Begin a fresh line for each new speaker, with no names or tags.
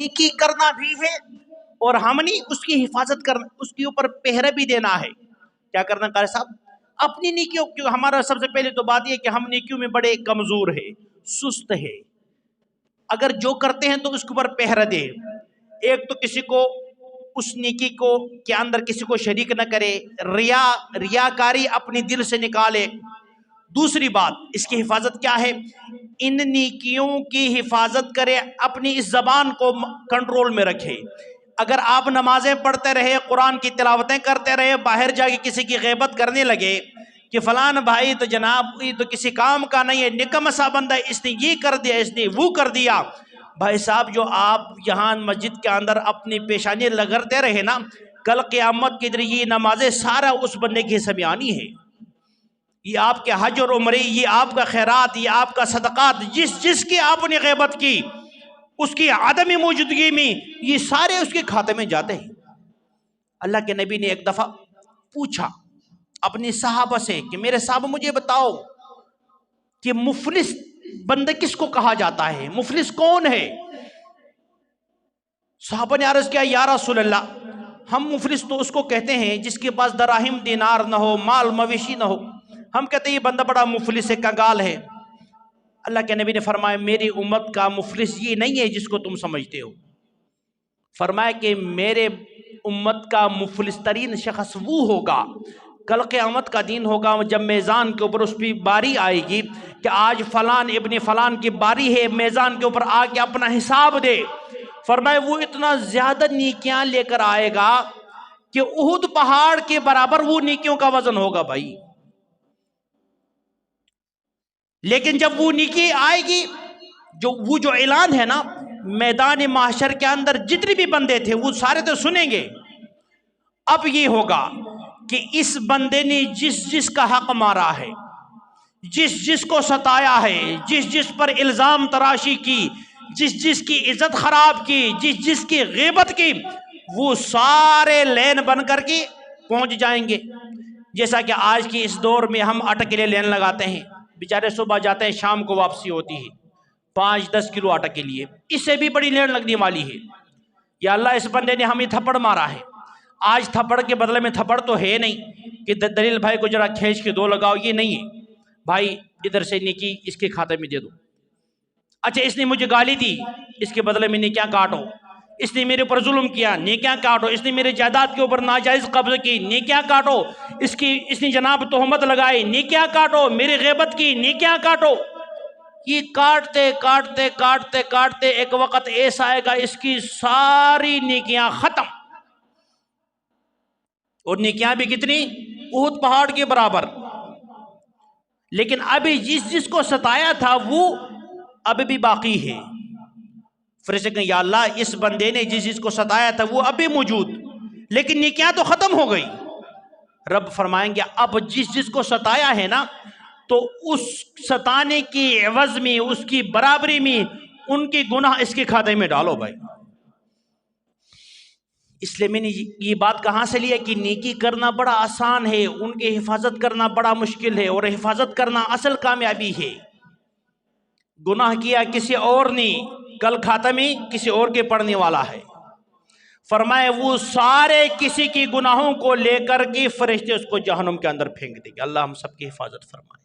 نیکی کرنا بھی ہے اور ہم نے اس کی حفاظت کرنا، اس کے اوپر پہرا بھی دینا ہے۔ کیا کرنا قاری صاحب؟ اپنی نیکیوں، کیوں ہمارا سب سے پہلے تو بات یہ کہ ہم نیکیوں میں بڑے کمزور ہے، سست ہے۔ اگر جو کرتے ہیں تو اس کے اوپر پہرا دے۔ ایک تو کسی کو اس نیکی کو کے اندر کسی کو شریک نہ کرے، ریاکاری اپنی دل سے نکالے۔ دوسری بات اس کی حفاظت کیا ہے؟ ان نیکیوں کی حفاظت کرے، اپنی اس زبان کو کنٹرول میں رکھے۔ اگر آپ نمازیں پڑھتے رہے، قرآن کی تلاوتیں کرتے رہے، باہر جا کے کسی کی غیبت کرنے لگے کہ فلان بھائی تو جناب یہ تو کسی کام کا نہیں ہے، نکم سا بندہ، اس نے یہ کر دیا، اس نے وہ کر دیا۔ بھائی صاحب جو آپ یہاں مسجد کے اندر اپنی پیشانی لگرتے رہے نا، کل قیامت کے دن یہ نمازیں سارا اس بندے کے حصے میں آنی ہے۔ یہ آپ کے حج اور عمرے، یہ آپ کا خیرات، یہ آپ کا صدقات، جس کی آپ نے غیبت کی، اس کی عدم موجودگی میں یہ سارے اس کے کھاتے میں جاتے ہیں۔ اللہ کے نبی نے ایک دفعہ پوچھا اپنے صحابہ سے کہ میرے صحابہ مجھے بتاؤ کہ مفلس بندہ کس کو کہا جاتا ہے؟ مفلس کون ہے؟ صحابہ نے عرض کیا یا رسول اللہ، ہم مفلس تو اس کو کہتے ہیں جس کے پاس دراہم دینار نہ ہو، مال مویشی نہ ہو، ہم کہتے ہیں یہ بندہ بڑا مفلس ہے، کنگال ہے۔ اللہ کے نبی نے فرمایا میری امت کا مفلس یہ نہیں ہے جس کو تم سمجھتے ہو۔ فرمایا کہ میرے امت کا مفلس ترین شخص وہ ہوگا، کل قیامت کا دن ہوگا جب میزان کے اوپر اس پہ باری آئے گی کہ آج فلان ابن فلان کی باری ہے، میزان کے اوپر آ کے اپنا حساب دے۔ فرمایا وہ اتنا زیادہ نیکیاں لے کر آئے گا کہ احد پہاڑ کے برابر وہ نیکیوں کا وزن ہوگا بھائی۔ لیکن جب وہ نیکی آئے گی، جو اعلان ہے نا، میدان محشر کے اندر جتنے بھی بندے تھے وہ سارے تو سنیں گے۔ اب یہ ہوگا کہ اس بندے نے جس کا حق مارا ہے، جس کو ستایا ہے، جس پر الزام تراشی کی، جس کی عزت خراب کی، جس کی غیبت کی، وہ سارے لین بن کر کے پہنچ جائیں گے۔ جیسا کہ آج کی اس دور میں ہم آٹا کے لیے لین لگاتے ہیں، بیچارے صبح جاتے ہیں شام کو واپسی ہوتی ہے 5-10 کلو آٹا کے لیے، اس سے بھی بڑی لین لگنے والی ہے۔ یا اللہ اس بندے نے ہمیں تھپڑ مارا ہے، آج تھپڑ کے بدلے میں تھپڑ تو ہے نہیں کہ دلیل بھائی کو ذرا کھینچ کے 2 لگاؤ، یہ نہیں ہے بھائی، ادھر سے نیکی اس کے کھاتے میں دے دو۔ اچھا اس نے مجھے گالی دی، اس کے بدلے میں نیکیاں کاٹو۔ اس نے میرے اوپر ظلم کیا، نیکیاں کاٹو۔ اس نے میرے جائیداد کے اوپر ناجائز قبضہ کی، نیکیاں کاٹو۔ اس نے جناب تہمت لگائی، نیکیاں کاٹو۔ میری غیبت کی، نیکیاں کاٹو۔ یہ کاٹتے کاٹتے کاٹتے کاٹتے ایک وقت ایسا آئے گا اس کی ساری نیکیاں ختم، اور نیکیاں بھی کتنی؟ احد پہاڑ کے برابر۔ لیکن ابھی جس کو ستایا تھا وہ ابھی بھی باقی ہے۔ فرشتے کہیں یا اللہ اس بندے نے جس کو ستایا تھا وہ ابھی موجود، لیکن نیکیاں تو ختم ہو گئی۔ رب فرمائیں گے اب جس کو ستایا ہے نا، تو اس ستانے کی عوض میں، اس کی برابری میں ان کی گناہ اس کے کھاتے میں ڈالو بھائی۔ اس لیے میں نے یہ بات کہاں سے لیا کہ نیکی کرنا بڑا آسان ہے، ان کی حفاظت کرنا بڑا مشکل ہے، اور حفاظت کرنا اصل کامیابی ہے۔ گناہ کیا کسی اور نے، کل کھاتے میں کسی اور کے پڑنے والا ہے۔ فرمائے وہ سارے کسی کی گناہوں کو لے کر کے فرشتے اس کو جہنم کے اندر پھینک دیں گے۔ اللہ ہم سب کی حفاظت فرمائے۔